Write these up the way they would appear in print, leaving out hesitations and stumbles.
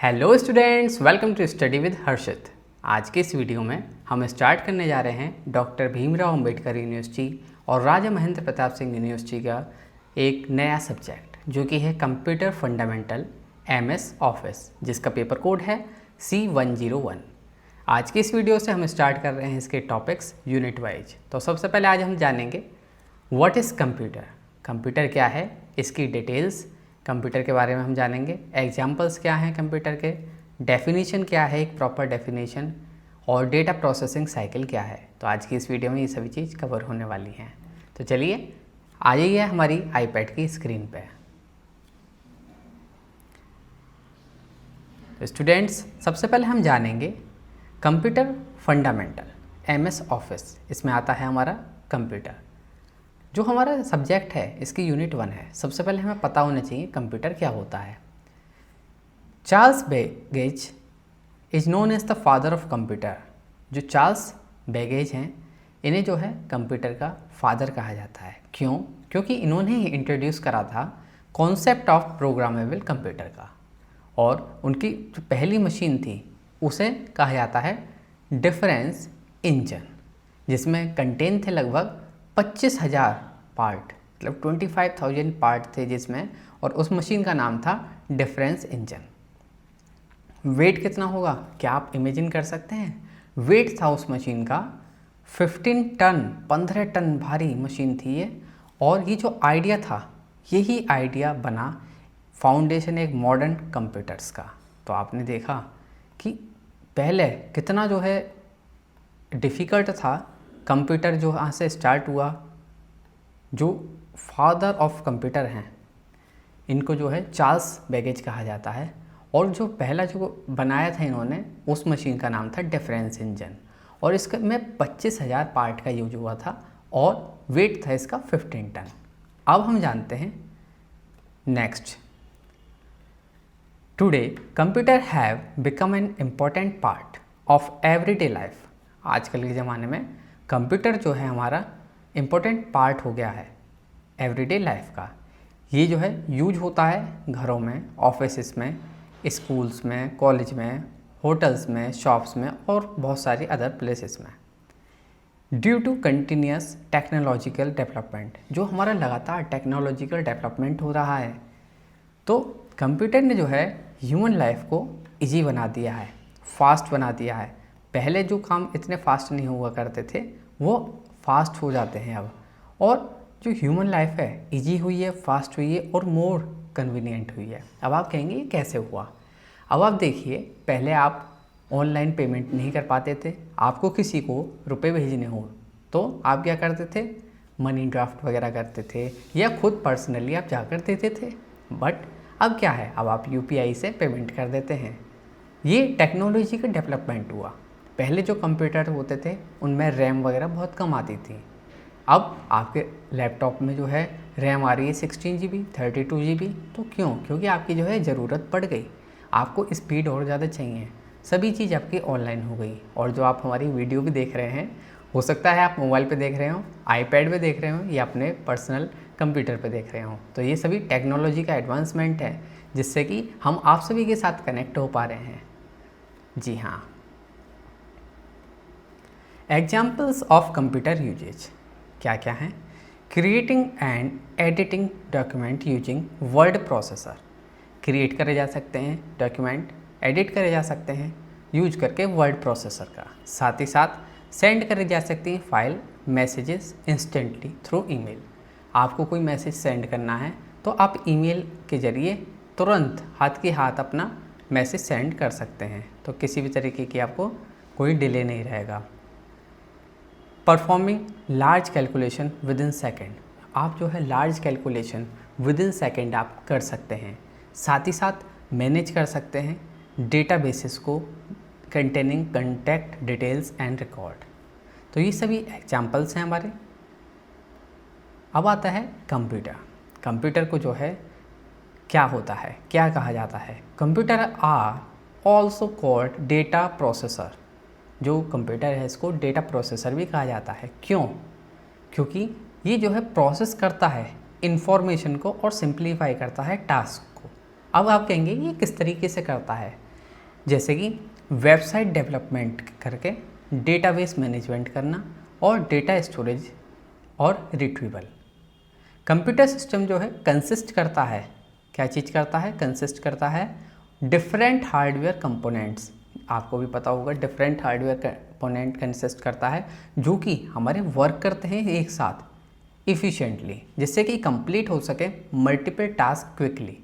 Hello students, welcome to study with Harshit. आज के इस वीडियो में हम स्टार्ट करने जा रहे हैं डॉक्टर भीमराव अंबेडकर यूनिवर्सिटी और राजा महेंद्र प्रताप सिंह यूनिवर्सिटी का एक नया सब्जेक्ट जो कि है कंप्यूटर फंडामेंटल MS ऑफिस, जिसका पेपर कोड है C101। आज की इस वीडियो से हम स्टार्ट कर रहे हैं इसके टॉपिक्स यूनिट वाइज। तो सबसे पहले आज हम जानेंगे व्हाट इज़ कंप्यूटर, कंप्यूटर क्या है, इसकी डिटेल्स कंप्यूटर के बारे में हम जानेंगे। एग्जाम्पल्स क्या हैं कंप्यूटर के, डेफिनेशन क्या है एक प्रॉपर डेफिनेशन, और डेटा प्रोसेसिंग साइकिल क्या है। तो आज की इस वीडियो में ये सभी चीज़ कवर होने वाली हैं। तो चलिए आ जाइए हमारी आईपैड की स्क्रीन पे। तो स्टूडेंट्स, सबसे पहले हम जानेंगे कंप्यूटर फंडामेंटल MS ऑफिस। इसमें आता है हमारा कंप्यूटर। जो हमारा सब्जेक्ट है इसकी यूनिट 1 है। सबसे पहले हमें पता होना चाहिए कंप्यूटर क्या होता है। Charles Babbage is known as the father of computer. जो चार्ल्स बेगेज हैं इन्हें जो है कंप्यूटर का फादर कहा जाता है। क्यों? क्योंकि इन्होंने ही इंट्रोड्यूस करा था कॉन्सेप्ट ऑफ प्रोग्रामेबल कंप्यूटर का, और उनकी जो पहली मशीन थी उसे कहा जाता है डिफरेंस इंजन, जिसमें कंटेन थे लगभग 25,000 पार्ट, मतलब 25,000 पार्ट थे जिसमें, और उस मशीन का नाम था डिफरेंस इंजन। वेट कितना होगा, क्या आप इमेजिन कर सकते हैं? वेट था उस मशीन का 15 टन भारी मशीन थी ये। और ये जो आइडिया था, यही आइडिया बना फाउंडेशन एक मॉडर्न कंप्यूटर्स का। तो आपने देखा कि पहले कितना जो है डिफ़िकल्ट था कंप्यूटर, जो यहाँ से स्टार्ट हुआ। जो फादर ऑफ कंप्यूटर हैं इनको जो है चार्ल्स बेगेज कहा जाता है, और जो पहला जो बनाया था इन्होंने उस मशीन का नाम था डिफरेंस इंजन, और इसका में 25,000 पार्ट का यूज हुआ था और वेट था इसका 15 टन। अब हम जानते हैं next. Today computer have become an important part of everyday life. आजकल के ज़माने में कंप्यूटर जो है हमारा इम्पोर्टेंट पार्ट हो गया है एवरीडे लाइफ का। ये जो है यूज होता है घरों में, ऑफिस में, स्कूल्स में, कॉलेज में, होटल्स में, शॉप्स में और बहुत सारी अदर प्लेसेस में। Due to continuous technological development, जो हमारा लगातार टेक्नोलॉजिकल डेवलपमेंट हो रहा है, तो कंप्यूटर ने जो है ह्यूमन लाइफ को ईजी बना दिया है, फास्ट बना दिया है। पहले जो काम इतने फास्ट नहीं हुआ करते थे वो फास्ट हो जाते हैं अब, और जो ह्यूमन लाइफ है इजी हुई है, फास्ट हुई है और मोर कन्वीनियंट हुई है। अब आप कहेंगे ये कैसे हुआ? अब आप देखिए, पहले आप ऑनलाइन पेमेंट नहीं कर पाते थे। आपको किसी को रुपए भेजने हो तो आप क्या करते थे, मनी ड्राफ्ट वगैरह करते थे, या खुद पर्सनली आप जाकर देते थे। बट अब क्या है, अब आप UPI से पेमेंट कर देते हैं। ये टेक्नोलॉजी का डेवलपमेंट हुआ। पहले जो कंप्यूटर होते थे उनमें रैम वगैरह बहुत कम आती थी। अब आपके लैपटॉप में जो है रैम आ रही है 16 GB, 32 GB। तो क्यों? क्योंकि आपकी जो है ज़रूरत पड़ गई, आपको स्पीड और ज़्यादा चाहिए, सभी चीज़ आपकी ऑनलाइन हो गई। और जो आप हमारी वीडियो भी देख रहे हैं, हो सकता है आप मोबाइल पे देख रहे हो, आईपैड पे देख रहे हो, या अपने पर्सनल कंप्यूटर पे देख रहे हो। तो ये सभी टेक्नोलॉजी का एडवांसमेंट है जिससे कि हम आप सभी के साथ कनेक्ट हो पा रहे हैं। जी हाँ। एग्जाम्पल्स ऑफ कंप्यूटर यूजेज क्या क्या हैं? Creating and editing document using word processor. Create करे जा सकते हैं डॉक्यूमेंट, एडिट करे जा सकते हैं यूज करके वर्ड प्रोसेसर का। साथ ही साथ सेंड करे जा सकती हैं file, messages instantly through email. आपको कोई मैसेज सेंड करना है तो आप ईमेल के ज़रिए तुरंत हाथ के हाथ अपना मैसेज सेंड कर सकते हैं, तो किसी भी तरीके की आपको कोई डिले नहीं रहेगा। Performing large calculation with in second. आप जो है large calculation with in second आप कर सकते हैं। साथ ही साथ मैनेज कर सकते हैं डेटाबेसेस को containing contact details and record. तो ये सभी एग्जांपल्स हैं हमारे। अब आता है कंप्यूटर। कंप्यूटर को जो है क्या होता है, क्या कहा जाता है? Computer are also called data processor. जो कंप्यूटर है इसको डेटा प्रोसेसर भी कहा जाता है। क्यों? क्योंकि ये जो है प्रोसेस करता है इंफॉर्मेशन को और सिंप्लीफाई करता है टास्क को। अब आप कहेंगे ये किस तरीके से करता है? जैसे कि वेबसाइट डेवलपमेंट करके डेटाबेस मैनेजमेंट करना और डेटा स्टोरेज और रिट्रीवल। कंप्यूटर सिस्टम जो है कंसिस्ट करता है, क्या चीज़ करता है, कंसिस्ट करता है डिफरेंट हार्डवेयर कंपोनेंट्स। आपको भी पता होगा डिफरेंट हार्डवेयर कंपोनेंट कंसिस्ट करता है जो कि हमारे वर्क करते हैं एक साथ इफ़िशिएंटली, जिससे कि कंप्लीट हो सके मल्टीपल टास्क क्विकली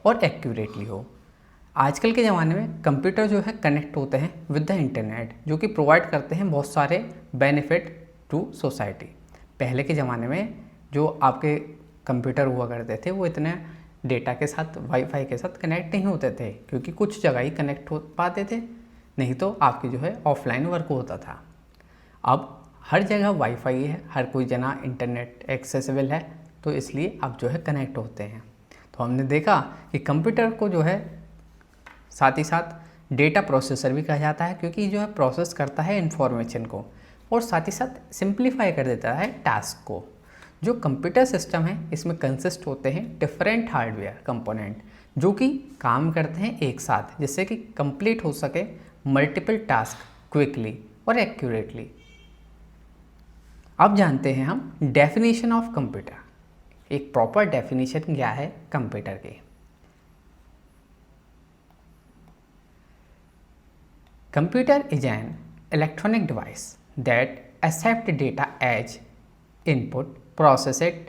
और एक्यूरेटली हो। आजकल के ज़माने में कंप्यूटर जो है कनेक्ट होते हैं विद द इंटरनेट, जो कि प्रोवाइड करते हैं बहुत सारे बेनिफिट टू सोसाइटी। पहले के ज़माने में जो आपके कंप्यूटर हुआ करते थे वो इतने डेटा के साथ, वाईफाई के साथ कनेक्ट नहीं होते थे, क्योंकि कुछ जगह ही कनेक्ट हो पाते थे, नहीं तो आपकी जो है ऑफलाइन वर्क होता था। अब हर जगह वाईफाई है, हर कोई जना इंटरनेट एक्सेसिबल है, तो इसलिए अब जो है कनेक्ट होते हैं। तो हमने देखा कि कंप्यूटर को जो है साथ ही साथ डेटा प्रोसेसर भी कहा जाता है, क्योंकि जो है प्रोसेस करता है इन्फॉर्मेशन को और साथ ही साथ सिंप्लीफाई कर देता है टास्क को। जो कंप्यूटर सिस्टम है इसमें कंसिस्ट होते हैं डिफरेंट हार्डवेयर कंपोनेंट जो कि काम करते हैं एक साथ, जिससे कि कंप्लीट हो सके मल्टीपल टास्क क्विकली और एक्यूरेटली। अब जानते हैं हम डेफिनेशन ऑफ कंप्यूटर। एक प्रॉपर डेफिनेशन क्या है कंप्यूटर की। Computer is an electronic device that accept data as input, process it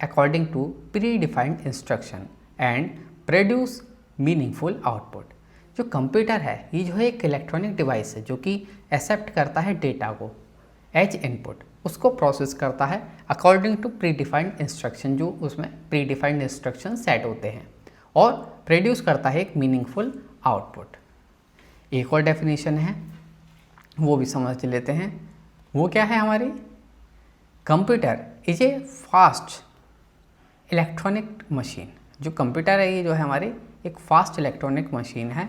according to predefined instruction and produce meaningful output। जो कंप्यूटर है ये जो है एक इलेक्ट्रॉनिक डिवाइस है जो कि एक्सेप्ट करता है डेटा को एज इनपुट, उसको प्रोसेस करता है अकॉर्डिंग टू प्रीडिफाइंड इंस्ट्रक्शन, जो उसमें प्रीडिफाइंड इंस्ट्रक्शन सेट होते हैं, और प्रोड्यूस करता है एक मीनिंगफुल आउटपुट। एक और डेफिनेशन है वो भी समझ लेते हैं, वो क्या है हमारी। Computer is a fast electronic machine. जो कंप्यूटर है ये जो है हमारी एक फास्ट इलेक्ट्रॉनिक मशीन है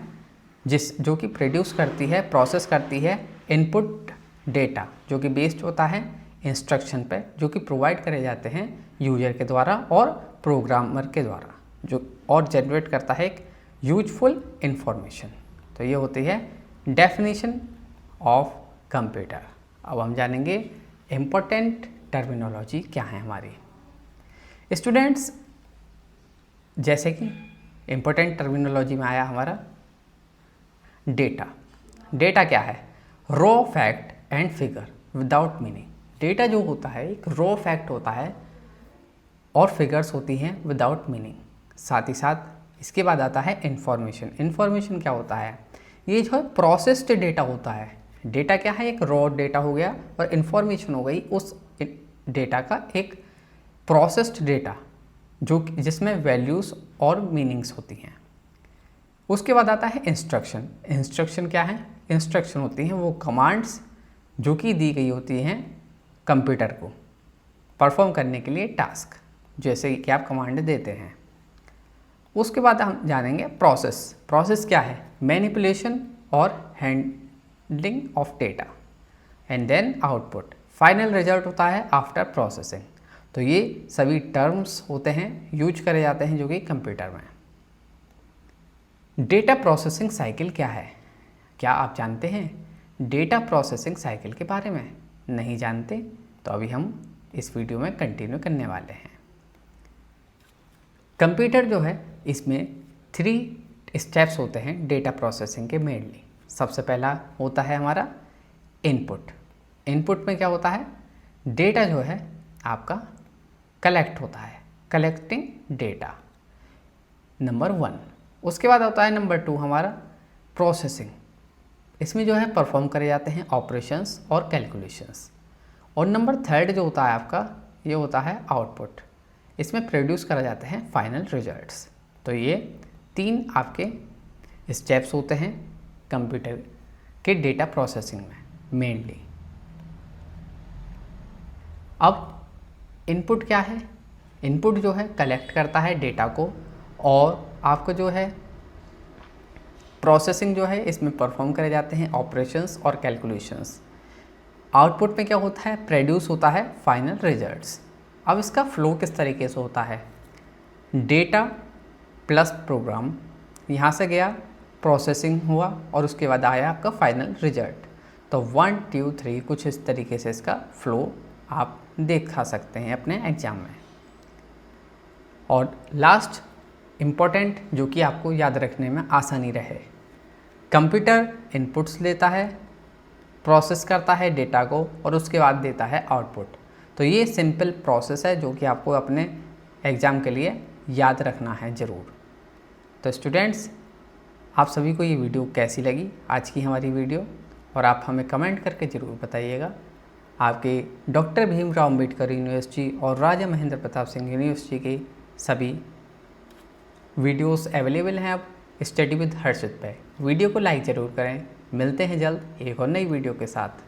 जो कि प्रोड्यूस करती है, प्रोसेस करती है इनपुट डेटा, जो कि बेस्ड होता है इंस्ट्रक्शन पे, जो कि प्रोवाइड करे जाते हैं यूजर के द्वारा और प्रोग्रामर के द्वारा, जो और जनरेट करता है एक यूजफुल इंफॉर्मेशन। तो ये होती है डेफिनेशन ऑफ कंप्यूटर। अब हम जानेंगे इम्पोर्टेंट टर्मिनोलॉजी क्या है हमारी। स्टूडेंट्स, जैसे कि इम्पोर्टेंट टर्मिनोलॉजी में आया हमारा डेटा। डेटा क्या है? Raw fact and figure without meaning. Data जो होता है एक रॉ फैक्ट होता है और फिगर्स होती हैं विदाउट मीनिंग। साथ ही साथ इसके बाद आता है इंफॉर्मेशन। इंफॉर्मेशन क्या होता है? ये जो है प्रोसेस्ड डेटा होता है। डेटा क्या है? एक रॉ डेटा हो गया और इंफॉर्मेशन हो गई उस डेटा का एक प्रोसेस्ड डेटा जो जिसमें वैल्यूज़ और मीनिंग्स होती हैं। उसके बाद आता है इंस्ट्रक्शन। इंस्ट्रक्शन क्या है? इंस्ट्रक्शन होती हैं वो कमांड्स जो कि दी गई होती हैं कंप्यूटर को परफॉर्म करने के लिए टास्क, जैसे कि आप कमांड देते हैं। उसके बाद हम जानेंगे प्रोसेस। प्रोसेस क्या है? मैनिपुलेशन और handling of data and then output. Final result होता है आफ्टर प्रोसेसिंग। तो ये सभी टर्म्स होते हैं, यूज करे जाते हैं जो कि कंप्यूटर में। डेटा प्रोसेसिंग साइकिल क्या है? क्या आप जानते हैं डेटा प्रोसेसिंग साइकिल के बारे में? नहीं जानते? तो अभी हम इस वीडियो में कंटिन्यू करने वाले हैं। कंप्यूटर जो है इसमें 3 स्टेप्स होते हैं डेटा प्रोसेसिंग के मेनली। सबसे पहला होता है हमारा इनपुट। इनपुट में क्या होता है? डेटा जो है आपका कलेक्ट होता है, कलेक्टिंग डेटा, नंबर 1। उसके बाद होता है नंबर 2 हमारा प्रोसेसिंग। इसमें जो है परफॉर्म करे जाते हैं ऑपरेशंस और कैलकुलेशंस। और नंबर 3 जो होता है आपका ये होता है आउटपुट। इसमें प्रोड्यूस करा जाते हैं फाइनल रिजल्ट्स। तो ये 3 आपके स्टेप्स होते हैं कंप्यूटर के डेटा प्रोसेसिंग में मेनली। अब इनपुट क्या है? इनपुट जो है कलेक्ट करता है डेटा को और आपको जो है प्रोसेसिंग जो है इसमें परफॉर्म करे जाते हैं ऑपरेशंस और कैलकुलेशंस। आउटपुट में क्या होता है? प्रोड्यूस होता है फाइनल रिजल्ट्स। अब इसका फ्लो किस तरीके से होता है? डेटा प्लस प्रोग्राम, यहाँ से गया प्रोसेसिंग हुआ और उसके बाद आया आपका फाइनल रिजल्ट। तो 1 2 3 कुछ इस तरीके से इसका फ्लो आप देखा सकते हैं अपने एग्ज़ाम में। और लास्ट इम्पॉर्टेंट जो कि आपको याद रखने में आसानी रहे, कंप्यूटर इनपुट्स लेता है, प्रोसेस करता है डेटा को और उसके बाद देता है आउटपुट। तो ये सिंपल प्रोसेस है जो कि आपको अपने एग्ज़ाम के लिए याद रखना है ज़रूर। तो स्टूडेंट्स, आप सभी को ये वीडियो कैसी लगी आज की हमारी वीडियो, और आप हमें कमेंट करके ज़रूर बताइएगा। आपके डॉक्टर भीमराव अम्बेडकर यूनिवर्सिटी और राजा महेंद्र प्रताप सिंह यूनिवर्सिटी के सभी वीडियोस अवेलेबल हैं अब स्टडी विद हर्षित पे। वीडियो को लाइक ज़रूर करें। मिलते हैं जल्द एक और नई वीडियो के साथ।